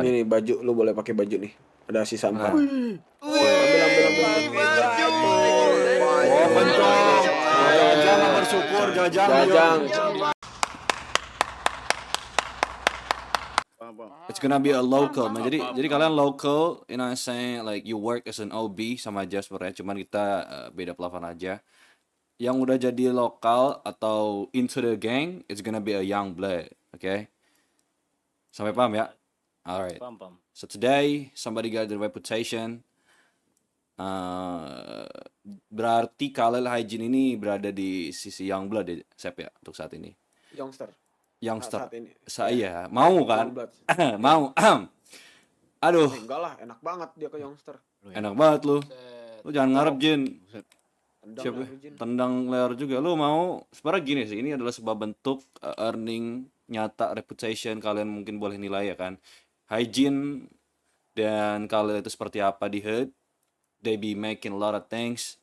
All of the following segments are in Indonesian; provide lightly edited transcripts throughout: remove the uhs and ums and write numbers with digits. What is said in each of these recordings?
Nih baju, lu boleh pakai baju nih. Ada sisa 4. Oh, bencong. Jajang bersyukur, jajang. It's gonna be a local, man. Jadi kalian local, you know what I'm saying, like you work as an OB sama aja sebenarnya, cuman kita beda plafon aja. Yang udah jadi lokal atau into the gang, it's gonna be a young blood, okay? Sampai paham ya? Alright. Paham. So today, somebody got the reputation. Berarti Khalil Hygiene ini berada di sisi young blood ya, Sep ya, untuk saat ini. Youngster. Youngster. Saat ini. Saya mau kan? Youngblood. Mau. Aduh, Enggak lah, enak banget dia ke youngster. enak banget lu. Lu jangan ngarep, Jin. Tendang Siapa? lah, Jin. Tendang leher juga. Lu mau sebenarnya gini sih, ini adalah sebuah bentuk earning nyata, reputation, kalian mungkin boleh nilai ya kan. Hygiene dan kalian itu seperti apa di hood. They be making a lot of things.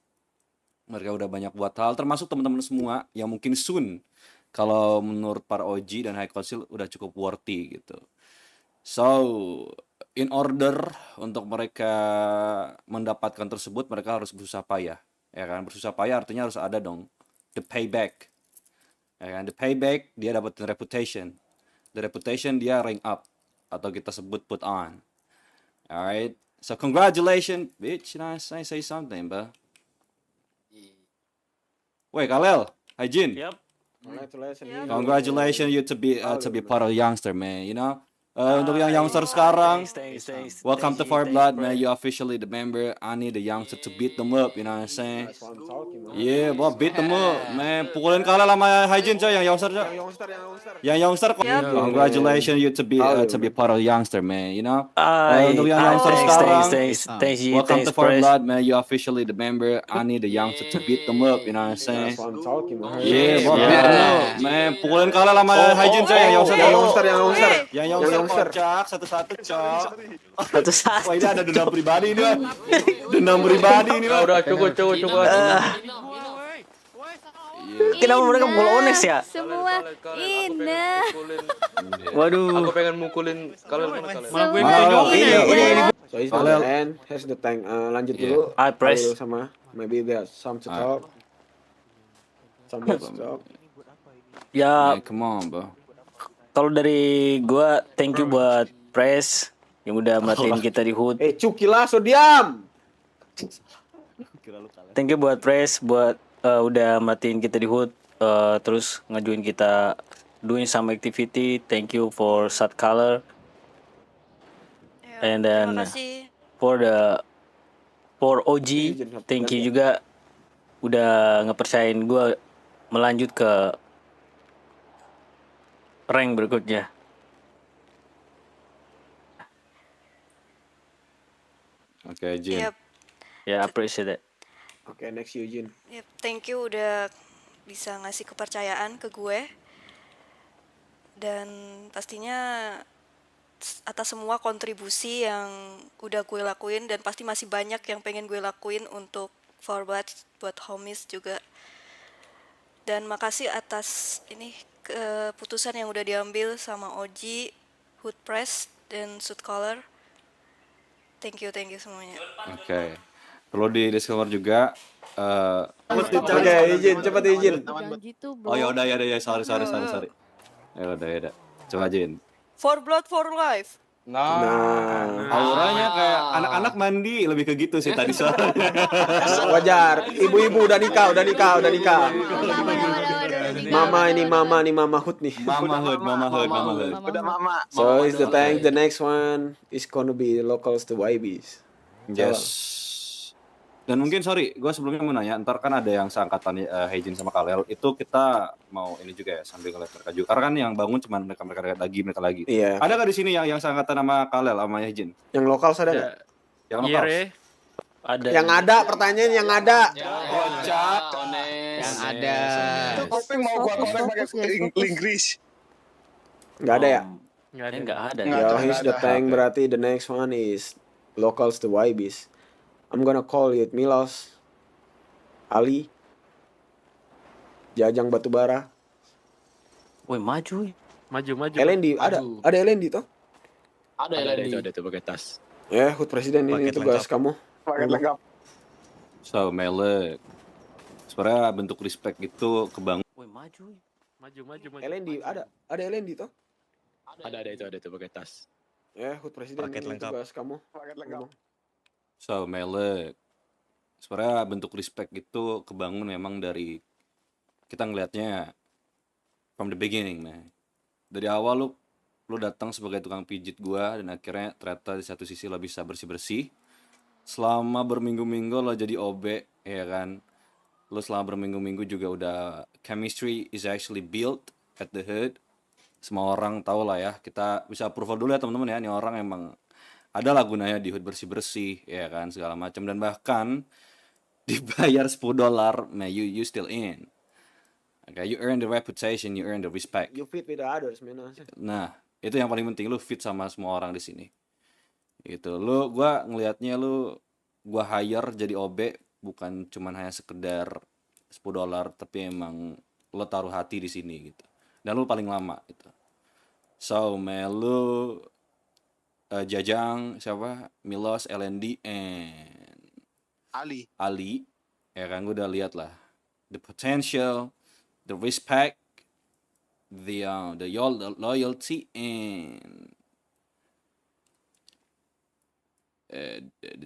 Mereka udah banyak buat hal, termasuk teman-teman semua yang mungkin soon kalau menurut para OG dan High Council udah cukup worthy gitu. So, in order untuk mereka mendapatkan tersebut, mereka harus bersusah payah. Ya kan, bersusah payah artinya harus ada dong the payback. Ya kan, the payback dia dapetin reputation. The reputation dia rank up atau kita sebut put on. Alright. So congratulations, bitch. You know, I say something, bro. Wait, Khalil, Hygiene. Yep. Congratulations you to be part of youngster, man. You know. Untuk yang youngster sekarang, Thanks. welcome to Fire Blood, man. You officially the member. I need the youngster to beat them up. You know what I'm saying? Yeah, boy, beat them up, man. Pukulin Khalil sama Hygiene coy, yang youngster coy. Yang youngster. Congratulations you to be part of youngster, man. You know. Untuk yang youngster sekarang, Thanks, G. welcome to Thanks, Fire Press. Blood, man. You officially the member. I need the youngster to beat them up. You know what I'm saying? Yeah, boy, beat them up, man. Pukulin Khalil sama Hygiene coy, yang youngster. Yang youngster kocak satu-satu cok. Wah, ini ada dendam pribadi nih, Bang. Dendam pribadi nih, Bang. Udah cukup. Kenapa mereka mukul Ones ya? Semua indah. Waduh. Aku pengen mukulin kalian mana kalian? Semua ini. So he's the man, has the tank. Lanjut dulu. I press. Khalil sama maybe there's some to talk. Some to talk. Ya, Man, come on, bro. kalau dari gua thank you buat Press yang udah merhatiin kita di hood. Cuki lah, so diam. Thank you buat Press buat udah merhatiin kita di hood, terus ngajuin kita doing some activity. Thank you for Sat Color. And then for OG, thank you juga udah ngepercayain gua melanjut ke rank berikutnya. Oke, Jin. Yep, Ya, appreciate it. Oke, next Eugene. thank you udah bisa ngasih kepercayaan ke gue. Dan pastinya atas semua kontribusi yang udah gue lakuin dan pasti masih banyak yang pengen gue lakuin untuk forward buat homies juga. Dan makasih atas ini keputusan yang udah diambil sama OG, Hood Press, dan Suit Color. Thank you semuanya. Oke. Perlu di disclaimer juga. Oke, izin, cepat izin. Oh ya udah ya, sorry. Ya udah. Coba Jin. For blood for life. Nah, Auranya kayak anak-anak mandi, lebih ke gitu sih tadi soalnya. wajar. Ibu-ibu udah nikah. Mama Hood nih. Mama hood. Udah mama. So is the tank. The next one is gonna be locals to YBs. Yes. Dan mungkin sorry, gue sebelumnya mau nanya, ntar kan ada yang seangkatan Hygiene sama Khalil, itu kita mau ini juga ya sambil ngeliat mereka juga. Karena kan yang bangun cuma mereka lagi. Iya. Ada nggak di sini yang seangkatan sama Khalil sama Hygiene? Yang lokal ada nggak? Yang lokal? Ada. Yang ada, pertanyaan yang ada. Kocak. Yang ada. Topeng mau gua korek pakai Inggris. Nggak ada ya? Enggak ada. Yo, here's the tank. Berarti the next one is locals to YBs. I'm gonna call it Milos, Ali, Jajang Batubara. Woi, maju. Maju. Elendi, ada Elendi toh? Ada itu pakai tas. Hood Presiden ini Paket tugas lengkap. kamu. Paket lengkap. So Melek, sebenarnya bentuk respect itu kebangun. Woi, maju. LND ada LND toh? Ada itu pakai tas. Hood Presiden Paket ini lengkap. tugas kamu. Paket lengkap. So Melek, sebenarnya bentuk respect itu kebangun memang dari kita ngelihatnya from the beginning, man. Dari awal lu datang sebagai tukang pijit gua, dan akhirnya ternyata di satu sisi lo bisa bersih-bersih. Selama berminggu-minggu lo jadi OB, ya kan. Lo selama berminggu-minggu juga udah chemistry is actually built at the hood. Semua orang tahu lah ya, kita bisa approval dulu ya teman-teman ya, ini orang emang ada lah gunanya di hood bersih-bersih, ya kan, segala macam. Dan bahkan dibayar $10, man, you still in. Okay, you earn the reputation, you earn the respect. You fit with the others, man. Nah, itu yang paling penting, lu fit sama semua orang di sini. Gitu. Gua ngelihatnya gua hire jadi OB bukan cuman hanya sekedar $10, tapi emang lo taruh hati di sini gitu. Dan lu paling lama gitu. So, Melu, Jajang, siapa? Milos, LND, and Ali. Ya kan, gue udah lihat lah. The potential, the respect, the loyalty, and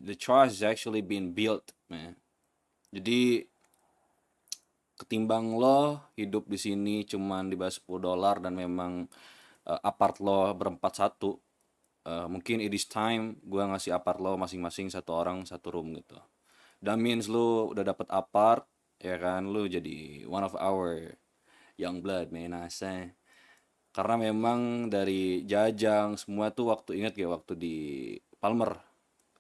the trust is actually being built, man. Jadi ketimbang lo hidup di sini cuman dibahas $10 dan memang apart lo berempat satu, mungkin it is time gua ngasih apart lo masing-masing satu orang satu room gitu. That means lu udah dapat apart, ya kan, lu jadi one of our young blood, man, asa. Karena memang dari Jajang semua tuh ingat ya waktu di Palmer,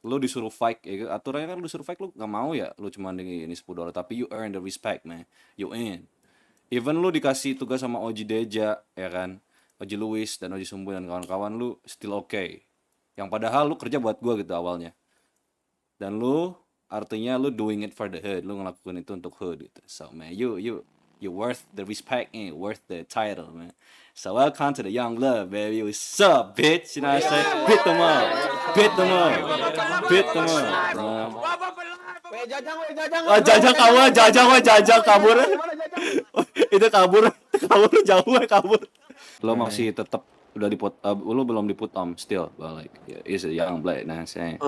lu disuruh fight, ya aturannya kan lu disuruh fight, lu nggak mau ya, lu cuma ini $10, tapi you earn the respect, man, you in. Even lu dikasih tugas sama Oji Deja, ya kan, Oji Luis dan Oji Sumbu dan kawan-kawan, lu still okay. Yang padahal lu kerja buat gua gitu awalnya, dan lu artinya lu doing it for the hood, lu ngelakuin itu untuk hood gitu. So man, you worth the respect and worth the title, man. So welcome to the Young Blood, baby. What's up, bitch? You know what I'm saying? Beat them up. Jajang kabur. Itu kabur jauh. Lo masih tetap udah lu belum diput still, but like is a Young Blood, nah saya.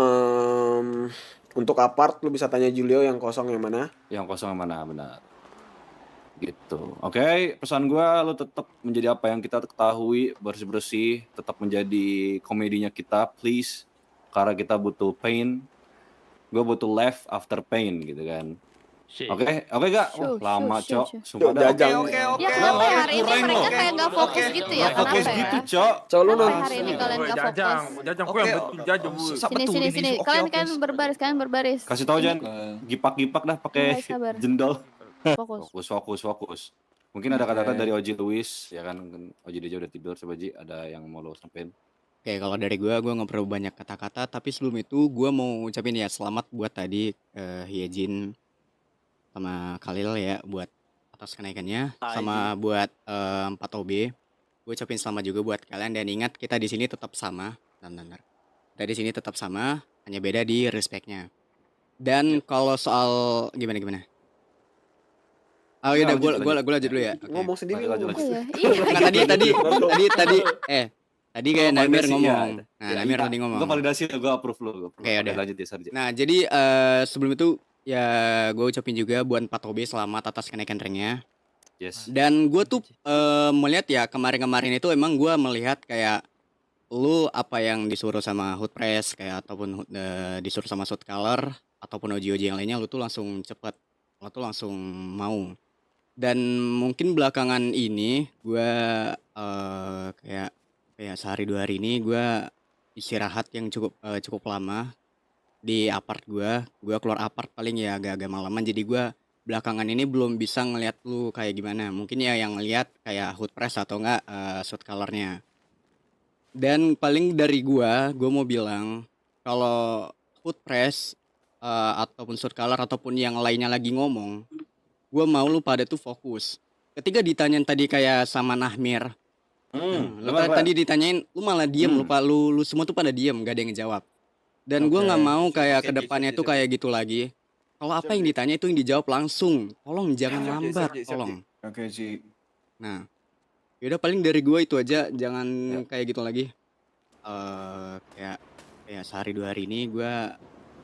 Untuk apart lu bisa tanya Julio yang kosong yang mana? Yang kosong yang mana, benar. Gitu. Oke, pesan gua lu tetap menjadi apa yang kita ketahui, bersih-bersih, tetap menjadi komedinya kita, please. Karena kita butuh pain. Gua butuh laugh after pain gitu kan. Oke gak? Lama, Cok. Sumpah dah. Jajang. Oke. Ya kenapa ya hari ini mereka kayak gak fokus gitu ya? Kenapa Fokus ya? gitu, Cok. Cok lu Kenapa nonton. hari ini kalian gak fokus? Jajang kok yang betul jajang. Sini. Kalian kan berbaris. Kasih tahu Jan, gipak-gipak dah pakai Sabar. jendol. Fokus. Fokus. Mungkin ada kata-kata dari Oji Luis, ya kan, Oji Deja udah tidur, coba Ji, ada yang mau lo sampein? Oke, kalau dari gue nggak perlu banyak kata-kata, tapi sebelum itu gue mau ucapin ya selamat buat tadi Hyejin sama Khalil ya buat atas kenaikannya, sama buat 4OB. Gue ucapin selamat juga buat kalian, dan ingat kita di sini tetap sama, benar. Kita di sini tetap sama, hanya beda di respectnya. Dan kalau soal gimana? Oh iya, gue lanjut dulu ya. Oke. Ngomong sendiri. Lanjut. Oh iya. Nggak, tadi kayak Namir validasi, ngomong. ya. Nah, Namir tadi ngomong. Gue validasi, gue approve lu. Oke, udah. Lanjut ya, Sarja. Nah, jadi sebelum itu ya gue ucapin juga buat 4OB selamat atas kenaikan ranknya. Yes. Dan gue tuh melihat ya kemarin itu emang gue melihat kayak lu apa yang disuruh sama Hood Press kayak ataupun disuruh sama Shoot Color ataupun OJ yang lainnya, lu tuh langsung cepet, lu tuh langsung mau. Dan mungkin belakangan ini gue kayak sehari 2 hari ini gue istirahat yang cukup lama di apart gue keluar apart paling ya agak-agak malaman, jadi gue belakangan ini belum bisa ngeliat lu kayak gimana. Mungkin ya yang ngeliat kayak Hood Press atau enggak Shoot Color-nya. Dan paling dari gue mau bilang kalau Hood Press ataupun Shoot Color ataupun yang lainnya lagi ngomong, gue mau lu pada tuh fokus. Ketika ditanyain tadi kayak sama Nahmir, Lu tadi ditanyain, lu malah diem, lu semua tuh pada diem, gak ada yang ngejawab. Dan gue nggak mau kayak kedepannya tuh kayak gitu lagi. Kalau apa yang ditanya itu yang dijawab langsung. Tolong jangan lambat, tolong. Oke, Ci. Nah, yaudah paling dari gue itu aja, jangan kayak gitu lagi. Kayak sehari 2 hari ini gue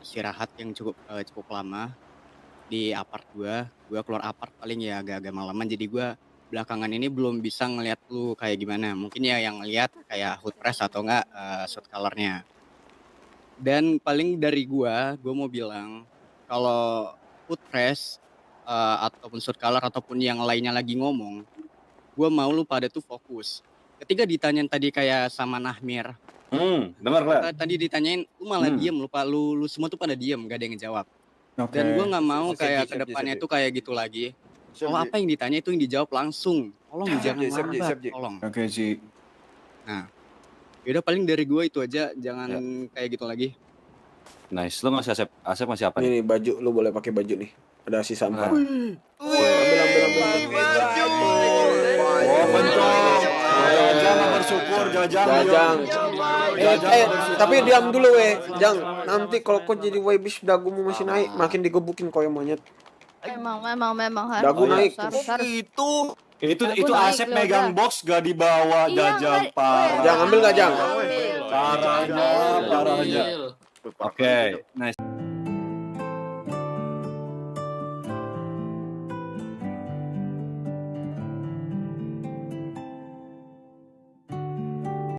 istirahat yang cukup lama di apart gue. Gue keluar apart paling ya agak-agak malaman, jadi gue belakangan ini belum bisa ngeliat lu kayak gimana. Mungkin ya yang ngeliat kayak hood press atau enggak shoot colornya. Dan paling dari gue mau bilang kalau hood press ataupun shoot color ataupun yang lainnya lagi ngomong, gue mau lu pada tuh fokus. Ketika ditanyain tadi kayak sama Nahmir, Dengar lah. tadi ditanyain lu malah diem, lu semua tuh pada diem, gak ada yang ngejawab. Dan gue nggak mau kayak kedepannya tuh kayak gitu lagi. Kalau apa yang ditanya itu yang dijawab langsung. Tolong jangan lambat, tolong. Oke, Ci. Nah, yaudah paling dari gue itu aja, jangan kayak gitu lagi. Nice. Lu ngasih Asep ngasih apa nih? Ini baju, lu boleh pakai baju nih. Ada sisa 4. Ambil. Jangan bersyukur, Jajang. Tapi diam dulu Jang. Nanti kalau kau jadi webis dagumu masih naik, makin digebukin koyo monyet. Memang harus. Dagu naik. Harus. Itu Aku Asep naik, megang udah. box gak dibawa, Iya, Jajang nggak- parah. Jang ambil nggak Jang? Parahnya. Oke, nice.